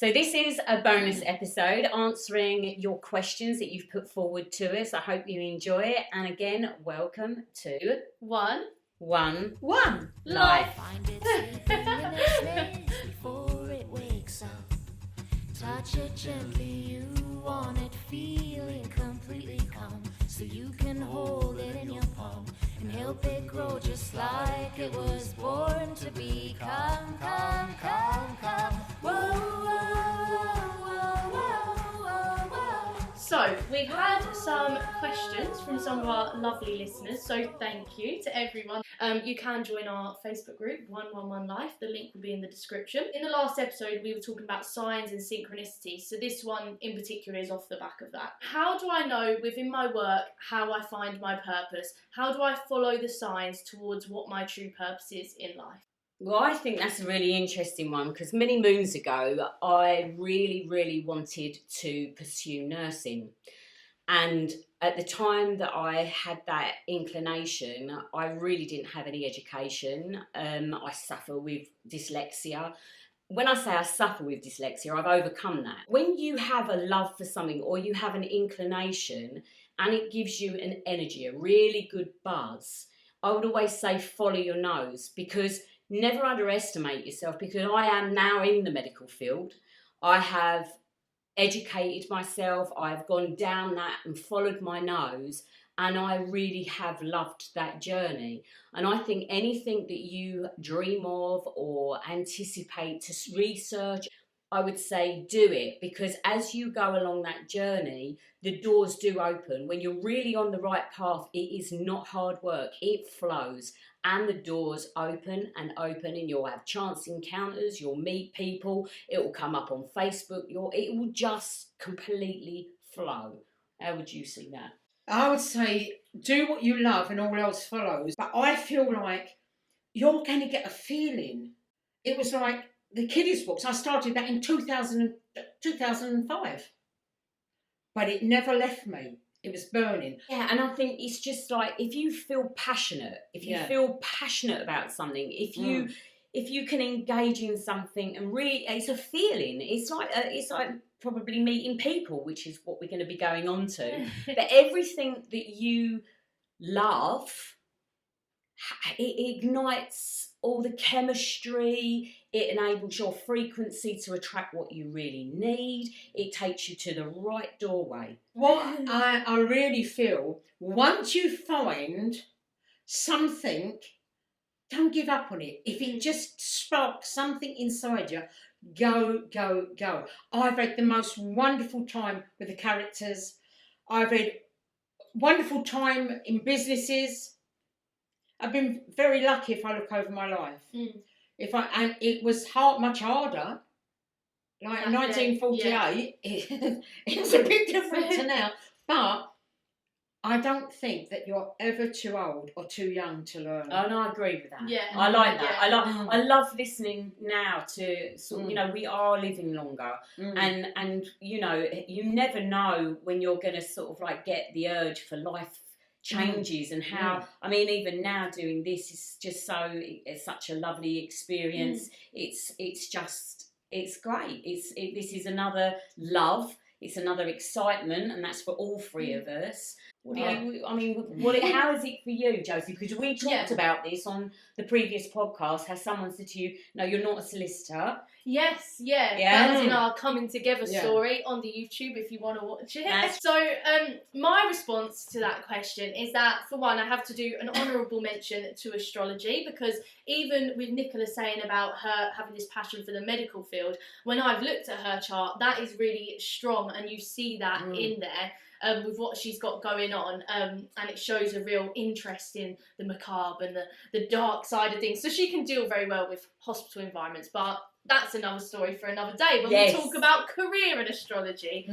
So this is a bonus episode answering your questions that you've put forward to us. I hope you enjoy it. And again, welcome to One Life. Find it sleeping in its nest before it wakes up. Touch it gently, you want it, feel it completely calm. So you can hold it in your palm and help it grow just like it was born to be. Come, come, come, come. Whoa, whoa, whoa, whoa, whoa, whoa. So we've had some questions from some of our lovely listeners, so thank you to everyone. You can join our Facebook group, 111 Life. The link will be in the description. In the last episode, we were talking about signs and synchronicity, so this one in particular is off the back of that. How do I know within my work how I find my purpose? How do I follow the signs towards what my true purpose is in life? Well, I think that's a really interesting one because many moons ago, I really wanted to pursue nursing. And at the time that I had that inclination, I really didn't have any education. I suffer with dyslexia. When I say I suffer with dyslexia, I've overcome that. When you have a love for something or you have an inclination and it gives you an energy, a really good buzz, I would always say follow your nose, because never underestimate yourself, because I am now in the medical field. I have educated myself, I've gone down that and followed my nose, and I really have loved that journey. And I think anything that you dream of or anticipate to research, I would say do it, because as you go along that journey, the doors do open. When you're really on the right path, it is not hard work, it flows. And the doors open and open, and you'll have chance encounters, you'll meet people, it will come up on Facebook, it will just completely flow. How would you see that? I would say do what you love and all else follows. But I feel like you're going to get a feeling. It was like the kiddies books. I started that in 2005. But it never left me. It was burning. Yeah, and I think it's just like, if you feel passionate, about something, if you can engage in something and really, it's a feeling. It's like probably meeting people, which is what we're going to be going on to. But everything that you love, it ignites all the chemistry, it enables your frequency to attract what you really need, it takes you to the right doorway. What I really feel, once you find something, don't give up on it. If it just sparks something inside you, go, go, go. I've had the most wonderful time with the characters. I've had wonderful time in businesses. I've been very lucky if I look over my life. And it was much harder. Like in 1948, it's a bit different to now. But I don't think that you're ever too old or too young to learn. Oh no, I agree with that. Yeah, I like that. yeah. I love listening now to sort of, you know, we are living longer, and you know, you never know when you're going to sort of like get the urge for life changes and how I mean, even now doing this is just it's such a lovely experience. It's great. This is another love, it's another excitement, and that's for all three of us. How is it for you, Josie? Because we talked about this on the previous podcast. Has someone said to you, no, you're not a solicitor? Yes, that was in our coming together story on the YouTube if you want to watch it. So my response to that question is that, for one, I have to do an honourable mention to astrology, because even with Nicola saying about her having this passion for the medical field, when I've looked at her chart, that is really strong, and you see that in there. With what she's got going on, and it shows a real interest in the macabre and the dark side of things. So she can deal very well with hospital environments, but that's another story for another day when we talk about career in astrology.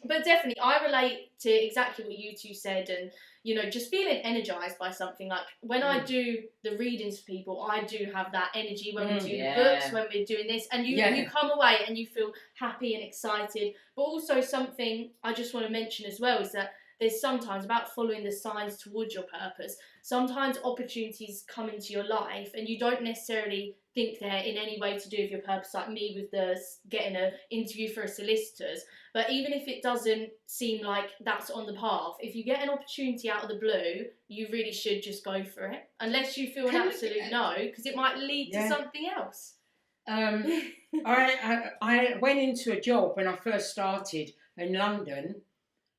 But definitely, I relate to exactly what you two said, and you know, just feeling energized by something. Like when I do the readings for people, I do have that energy when we do the books, when we're doing this, and you come away and you feel happy and excited. But also something I just want to mention as well is that there's sometimes about following the signs towards your purpose. Sometimes opportunities come into your life and you don't necessarily think they're in any way to do with your purpose, like me with the getting an interview for a solicitor's. But even if it doesn't seem like that's on the path, if you get an opportunity out of the blue, you really should just go for it. Unless you feel an absolute no, because it might lead to something else. I went into a job when I first started in London,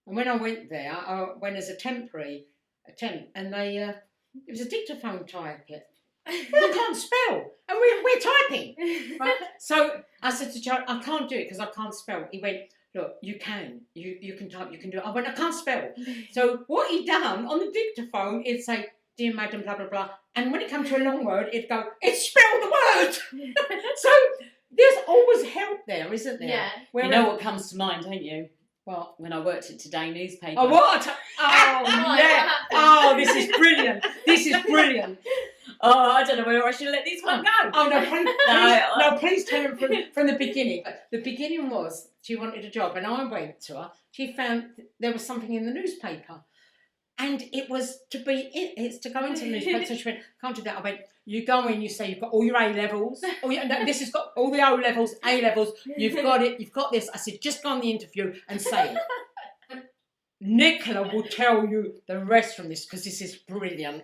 and when I went there, I went as a temp, and they it was a dictaphone type it. I can't spell, and we're typing. Right? So I said to Joe, I can't do it because I can't spell. He went, look, you can type, you can do it. I went, I can't spell. So what he done on the dictaphone, it'd say, dear madam, blah, blah, blah. And when it come to a long word, it'd go, it spelled the word. So there's always help there, isn't there? Yeah. You know what comes to mind, don't you? What? When I worked at Today newspaper. Oh, what? Oh, yeah. Oh, this is brilliant. This is brilliant. Oh, I don't know whether I should let this one go. Oh, no, please tell him from the beginning. The beginning was she wanted a job, and I went to her. She found there was something in the newspaper. And it was it's to go into the newspaper. So she went, can't do that. I went, you go in, you say you've got all your A levels. Oh, yeah, no, this has got all the O levels, A levels. You've got it, you've got this. I said, just go on the interview and say it. Nicola will tell you the rest from this because this is brilliant.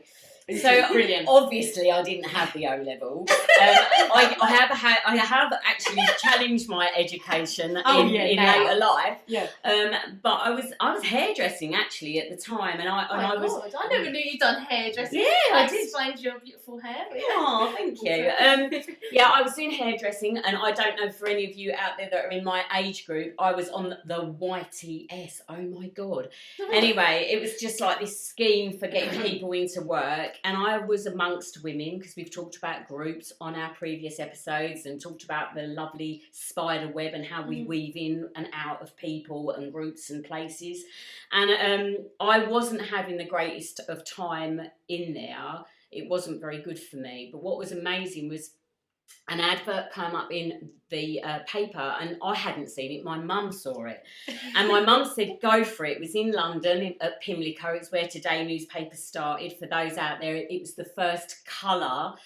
So brilliant. Obviously, I didn't have the O level. I have actually challenged my education in later life. Yeah. But I was hairdressing actually at the time, and I never knew you'd done hairdressing. Yeah, I did. Explained your beautiful hair. Oh, thank you. I was doing hairdressing, and I don't know for any of you out there that are in my age group, I was on the YTS. Oh my God. Anyway, it was just like this scheme for getting people into work. And I was amongst women, because we've talked about groups on our previous episodes and talked about the lovely spider web and how we weave in and out of people and groups and places. And I wasn't having the greatest of time in there. It wasn't very good for me. But what was amazing was an advert came up in the paper, and I hadn't seen it. My mum saw it, and my mum said, "Go for it." It was in London at Pimlico. It's where Today newspaper started. For those out there, it was the first colour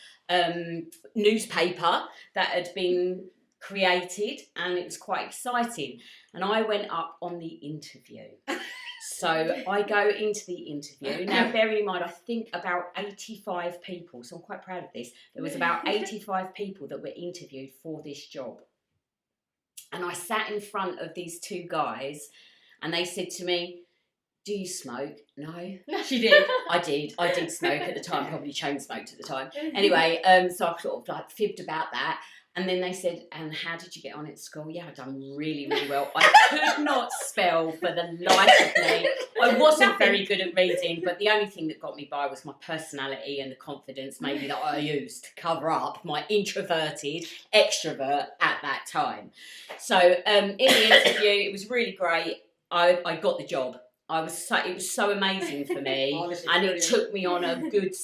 newspaper that had been created, and it was quite exciting. And I went up on the interview. So I go into the interview. Now, bearing in mind, I think about 85 people, so I'm quite proud of this. There was about 85 people that were interviewed for this job. And I sat in front of these two guys, and they said to me, do you smoke? No. She did. I did smoke at the time, probably chain smoked at the time. Anyway, so I sort of like fibbed about that. And then they said, and how did you get on at school? Yeah, I'd done really, really well. I could not spell for the life of me. I wasn't very good at reading, but the only thing that got me by was my personality and the confidence maybe that I used to cover up my introverted extrovert at that time. So in the interview, it was really great. I got the job. It was so amazing for me, and it took me on a good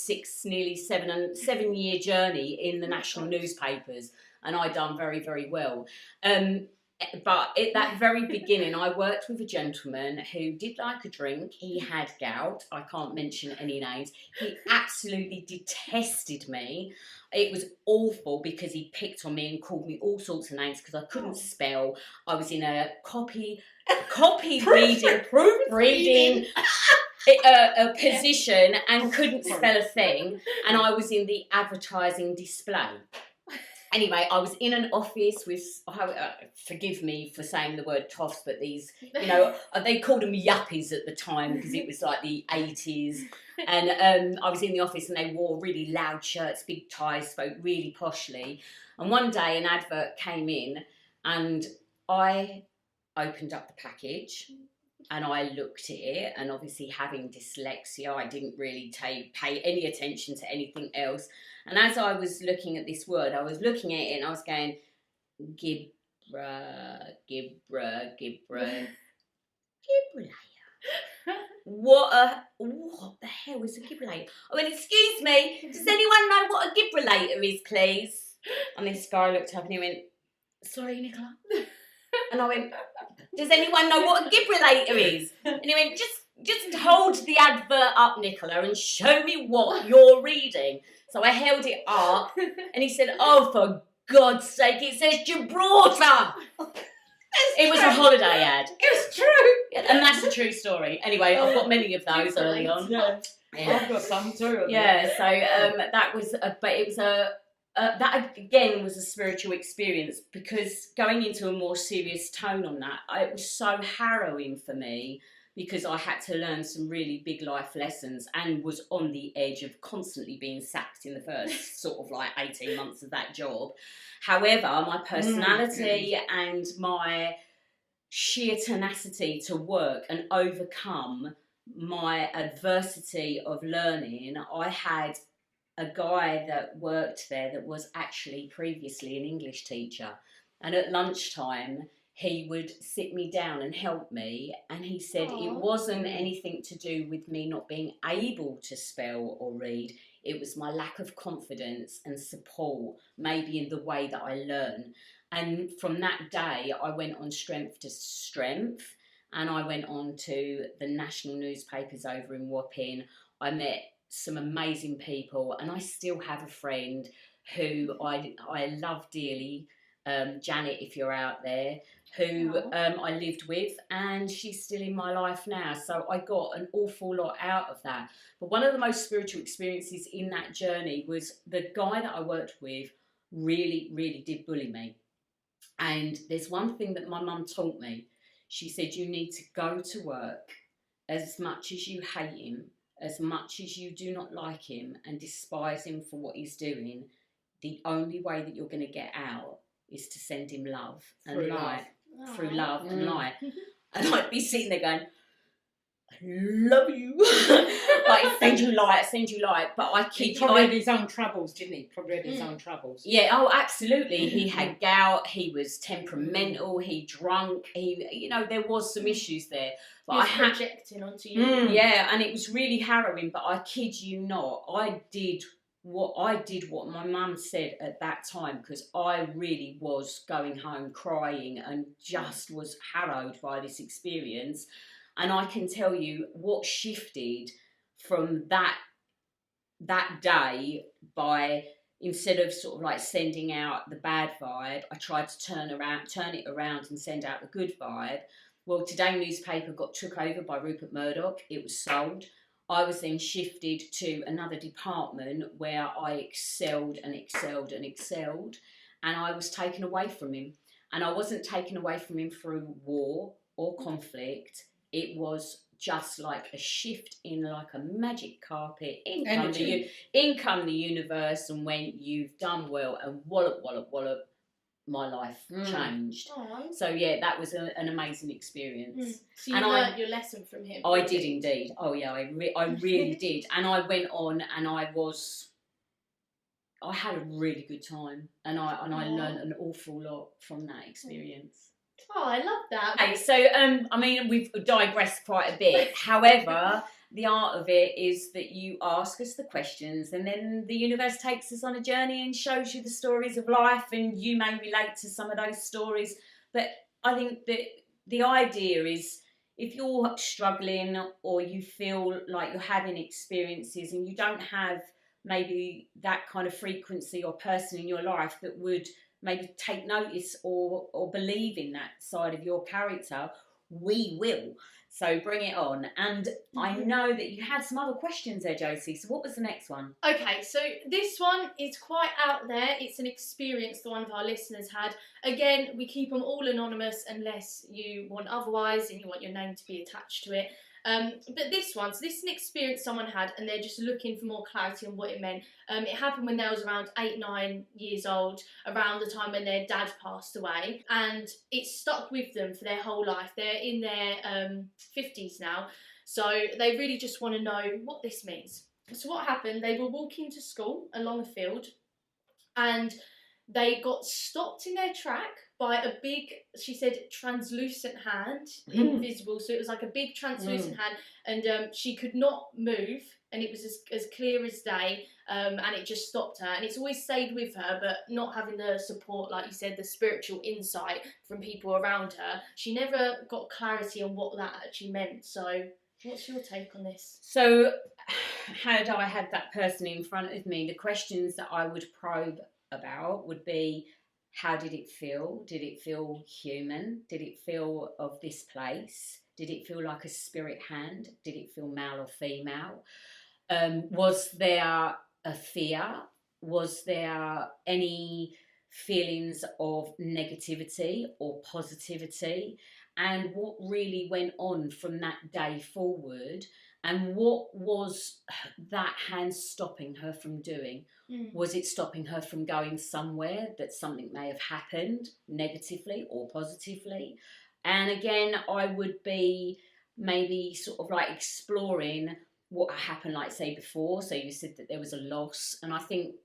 nearly 7 year journey in the national newspapers, and I done very, very well. But at that very beginning, I worked with a gentleman who did like a drink. He had gout. I can't mention any names. He absolutely detested me. It was awful because he picked on me and called me all sorts of names because I couldn't spell. I was in a proofreading a position and couldn't spell a thing, and I was in the advertising display. Anyway, I was in an office with, forgive me for saying the word toffs, but these, they called them yuppies at the time because it was like the 80s. And I was in the office and they wore really loud shirts, big ties, spoke really poshly. And one day an advert came in and I opened up the package and I looked at it, and obviously having dyslexia, I didn't really pay any attention to anything else. And as I was looking at this word, I was looking at it and I was going, Gibralayer. What the hell is a gibralator? I went, excuse me, does anyone know what a gibralator is, please? And this guy looked up and he went, sorry, Nicola. And I went, does anyone know what a gibralator is? And he went, just just hold the advert up, Nicola, and show me what you're reading. So I held it up, and he said, oh, for God's sake, it says Gibraltar. It was a holiday ad. It's true. And that's a true story. Anyway, I've got many of those early on. Yeah. Yeah. I've got some too. Yeah, so that was, but it was that again was a spiritual experience, because going into a more serious tone on that, it was so harrowing for me, because I had to learn some really big life lessons and was on the edge of constantly being sacked in the first sort of like 18 months of that job. However, my personality and my sheer tenacity to work and overcome my adversity of learning, I had a guy that worked there that was actually previously an English teacher, and at lunchtime he would sit me down and help me, and he said it wasn't anything to do with me not being able to spell or read, it was my lack of confidence and support, maybe in the way that I learn. And from that day I went on strength to strength, and I went on to the national newspapers over in Wapping. I met some amazing people, and I still have a friend who I love dearly, Janet, if you're out there, who I lived with, and she's still in my life now. So I got an awful lot out of that. But one of the most spiritual experiences in that journey was the guy that I worked with really, really did bully me. And there's one thing that my mum taught me. She said, you need to go to work as much as you hate him, as much as you do not like him and despise him for what he's doing. The only way that you're going to get out is to send him love and light. Through love and light. And I'd be sitting there going, I love you. Like, send you light. But I kid you. He probably had his own troubles, didn't he? Probably had his own troubles. Yeah, oh, absolutely. He had gout, he was temperamental, he drunk, there was some issues there. But I had projecting onto you. Yeah, and it was really harrowing, but I kid you not, I did what my mum said at that time, because I really was going home crying and just was harrowed by this experience. And I can tell you what shifted from that day, by instead of sort of like sending out the bad vibe, I tried to turn it around and send out the good vibe. Well, Today newspaper got took over by Rupert Murdoch. It was sold. I was then shifted to another department where I excelled and excelled and excelled, and I was taken away from him. And I wasn't taken away from him through war or conflict. It was just like a shift in like a magic carpet. In come the universe, and when you've done well, and wallop, wallop, wallop, my life changed. Aww. So yeah, that was an amazing experience. So you learned your lesson from him. I did indeed. Oh yeah, I really did. And I went on, and I had a really good time, and I learned an awful lot from that experience. Oh, I love that. Okay, so we've digressed quite a bit. However, the art of it is that you ask us the questions, and then the universe takes us on a journey and shows you the stories of life, and you may relate to some of those stories. But I think that the idea is, if you're struggling or you feel like you're having experiences and you don't have maybe that kind of frequency or person in your life that would maybe take notice or believe in that side of your character, we will. So bring it on. And I know that you had some other questions there, Josie. So what was the next one? Okay, so this one is quite out there. It's an experience that one of our listeners had. Again, we keep them all anonymous unless you want otherwise and you want your name to be attached to it. But this is an experience someone had, and they're just looking for more clarity on what it meant. It happened when they was around 8-9 years old, around the time when their dad passed away, and it stuck with them for their whole life. They're in their 50s now, so they really just want to know what this means. So what happened, they were walking to school along a field, and they got stopped in their track by a big, she said, translucent hand, invisible. So it was like a big translucent hand, and she could not move, and it was as clear as day, and it just stopped her. And it's always stayed with her, but not having the support, like you said, the spiritual insight from people around her, she never got clarity on what that actually meant. So What's your take on this? So, had I had that person in front of me, the questions that I would probe about would be, how did it feel? Did it feel human? Did it feel of this place? Did it feel like a spirit hand? Did it feel male or female? Was there a fear? Was there any feelings of negativity or positivity? And what really went on from that day forward? And what was that hand stopping her from doing? Was it stopping her from going somewhere that something may have happened negatively or positively? And again, I would be maybe sort of like exploring what happened, like say before. So you said that there was a loss, and I think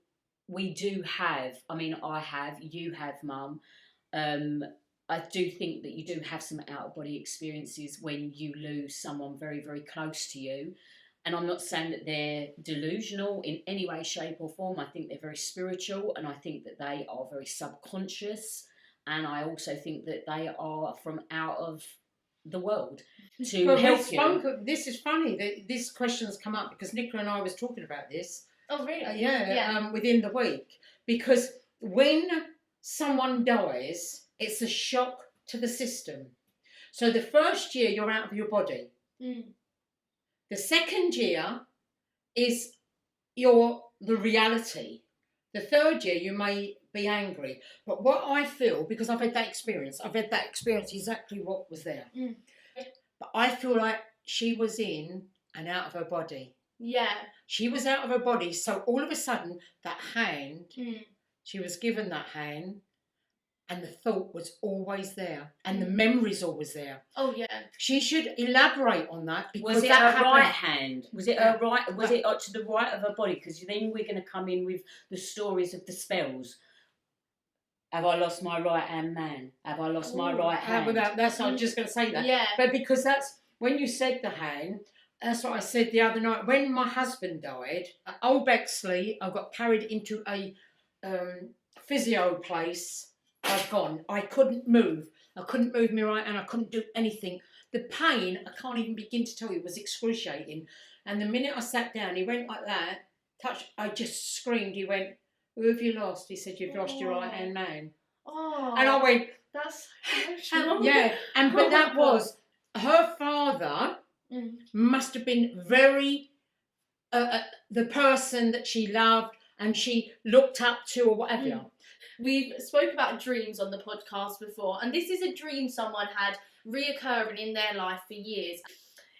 we do have, I mean, I have, you have, Mum. I do think that you do have some out of body experiences when you lose someone very, very close to you. And I'm not saying that they're delusional in any way, shape, or form. I think they're very spiritual, and I think that they are very subconscious. And I also think that they are from out of the world to help you. This is funny that this question's come up because Nicola and I was talking about this. Oh, really? Within the week. Because when someone dies, it's a shock to the system. So the first year you're out of your body. The second year is the reality. The third year you may be angry. But what I feel, because I've had that experience exactly what was there. But I feel like she was in and out of her body. Yeah. She was out of her body, so all of a sudden that hand, she was given that hand, and the thought was always there, and the memory's always there. Oh yeah. She should elaborate on that, because was it that her right hand? Was it her right? Was it to the right of her body? Because then we're going to come in with the stories of the spells. Have I lost my right hand man? Have I lost my right hand? That's I was just going to say that. Yeah. But because that's when you said the hand. That's what I said the other night. When my husband died, at Old Bexley, I got carried into a physio place. I've gone. I couldn't move. I couldn't move my right hand. I couldn't do anything. The pain, I can't even begin to tell you, was excruciating. And the minute I sat down, he went like that, touched. I just screamed. He went, "Who have you lost?" He said, "You've lost your right hand man." Oh. And I went, "That's emotional." Yeah. But that was her father. Must have been very the person that she loved and she looked up to or whatever. We've spoke about dreams on the podcast before, and this is a dream someone had reoccurring in their life for years.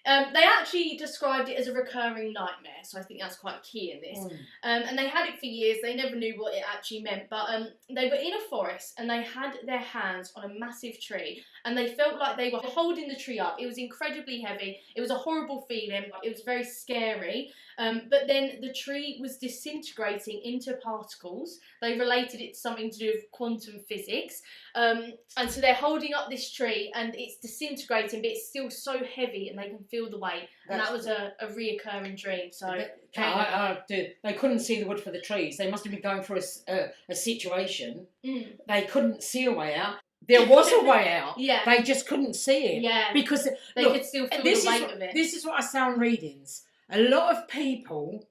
They actually described it as a recurring nightmare, so I think that's quite key in this. And they had it for years. They never knew what it actually meant, but they were in a forest and they had their hands on a massive tree, and they felt like they were holding the tree up. It was incredibly heavy. It was a horrible feeling. It was very scary. But then the tree was disintegrating into particles. They related it to something to do with quantum physics. And so they're holding up this tree and it's disintegrating, but it's still so heavy and they can feel the weight. And that was a reoccurring dream. So they couldn't see the wood for the trees. They must have been going through a situation. They couldn't see a way out. There was a way out. Yeah. They just couldn't see it. Yeah. Because they could still feel the weight of it. This is what I say on readings. A lot of people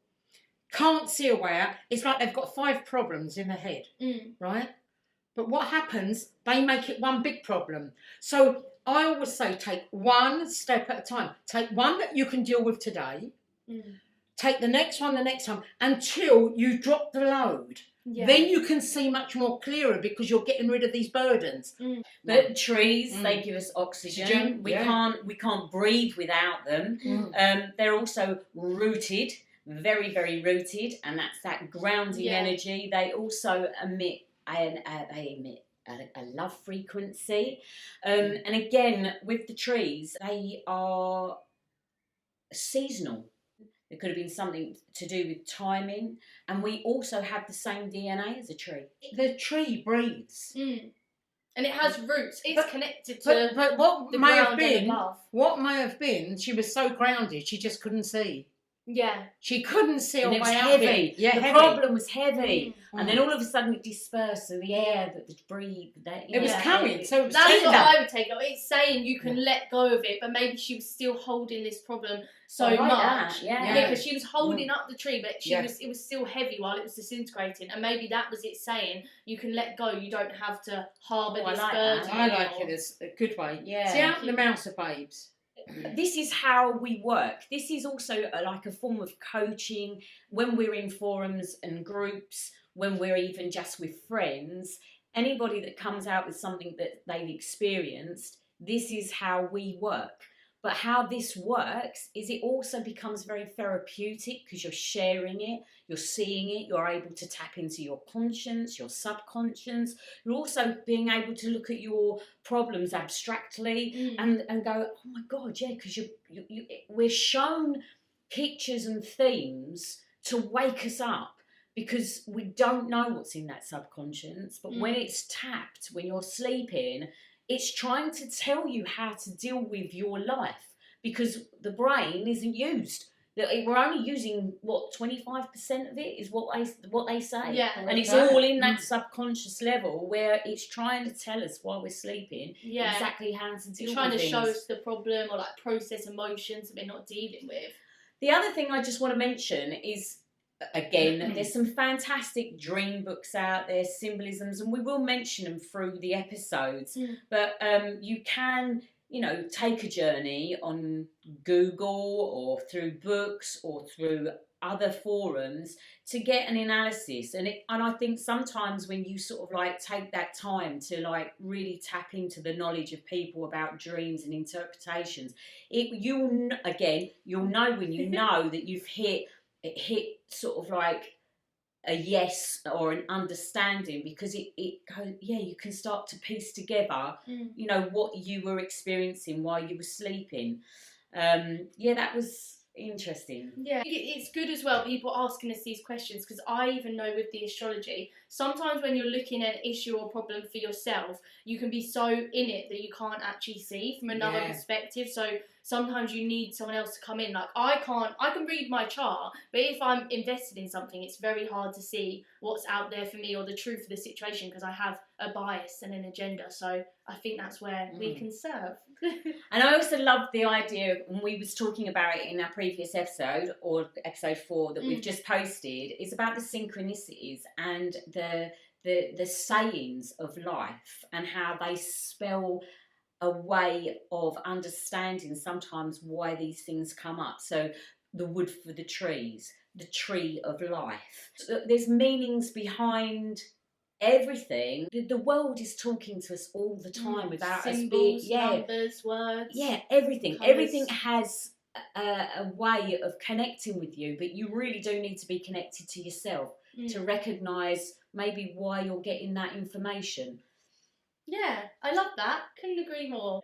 can't see a way out. It's like they've got 5 problems in their head, right? But what happens, they make it one big problem. So I always say take one step at a time. Take one that you can deal with today. Take the next one the next time until you drop the load. Yeah. Then you can see much more clearer because you're getting rid of these burdens. But trees, they give us oxygen. We can't breathe without them. They're also rooted, very, very rooted, and that's that grounding energy. They also emit a love frequency. And again, with the trees, they are seasonal. It could have been something to do with timing. And we also have the same DNA as a tree. The tree breathes. And it has roots. It's connected to but what the may ground have been, above. what may have been, she was so grounded, she just couldn't see. Yeah. She couldn't see her And it was way out of heavy. it. Yeah, the heavy. problem was heavy. And then Mm. all of a sudden it dispersed, so the air that the breathe. It was coming, so it was That's tender. what I would take it. It's saying you can let go of it, but maybe she was still holding this problem so like much. that, yeah. Because she was holding up the tree, but it was still heavy while it was disintegrating, and maybe that was it saying you can let go. You don't have to harbour this burden. I like it as a good way. Yeah. See, out the mouth of babes. This is how we work. This is also like a form of coaching when we're in forums and groups, when we're even just with friends. Anybody that comes out with something that they've experienced, this is how we work. But how this works is it also becomes very therapeutic because you're sharing it, you're seeing it, you're able to tap into your conscience, your subconscious. You're also being able to look at your problems abstractly and go, oh my God, yeah, because we're shown pictures and themes to wake us up because we don't know what's in that subconscious. But when it's tapped, when you're sleeping, it's trying to tell you how to deal with your life because the brain isn't used. We're only using, 25% of it is what they say. Yeah. And it's all in that subconscious level where it's trying to tell us while we're sleeping exactly how to deal with trying to things. show us the problem or like process emotions that we're not dealing with. The other thing I just want to mention is, again, there's some fantastic dream books out there, symbolisms, and we will mention them through the episodes. But you can, take a journey on Google or through books or through other forums to get an analysis. And I think sometimes when you sort of like take that time to like really tap into the knowledge of people about dreams and interpretations, you'll know when you know that you've hit sort of like a yes or an understanding because it goes, you can start to piece together, what you were experiencing while you were sleeping. That was interesting. Yeah, it's good as well, people asking us these questions, because I even know with the astrology, sometimes when you're looking at an issue or problem for yourself, you can be so in it that you can't actually see from another perspective. So sometimes you need someone else to come in. Like I can read my chart, but if I'm invested in something, it's very hard to see what's out there for me or the truth of the situation because I have a bias and an agenda. So I think that's where we can serve. And I also love the idea, when we was talking about it in our previous episode, or episode 4 that we've just posted, is about the synchronicities and the sayings of life and how they spell a way of understanding sometimes why these things come up. So the wood for the trees, the tree of life. So there's meanings behind everything. The world is talking to us all the time without symbols, us being numbers, words. Yeah, everything. Colours. Everything has a way of connecting with you, but you really do need to be connected to yourself to recognise maybe why you're getting that information. Yeah, I love that. Couldn't agree more.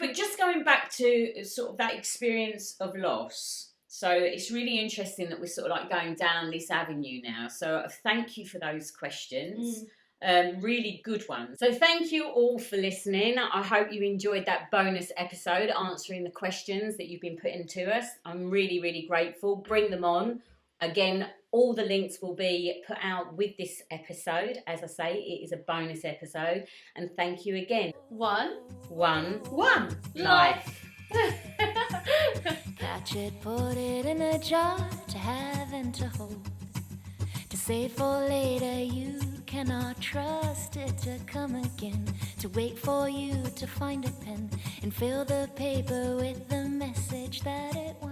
But just going back to sort of that experience of loss. So it's really interesting that we're sort of like going down this avenue now. So thank you for those questions. Really good ones. So thank you all for listening. I hope you enjoyed that bonus episode answering the questions that you've been putting to us. I'm really, really grateful. Bring them on. Again, all the links will be put out with this episode. As I say, it is a bonus episode. And thank you again. One Life. Catch it, put it in a jar to have and to hold. To save for later, you cannot trust it to come again. To wait for you to find a pen and fill the paper with the message that it wants.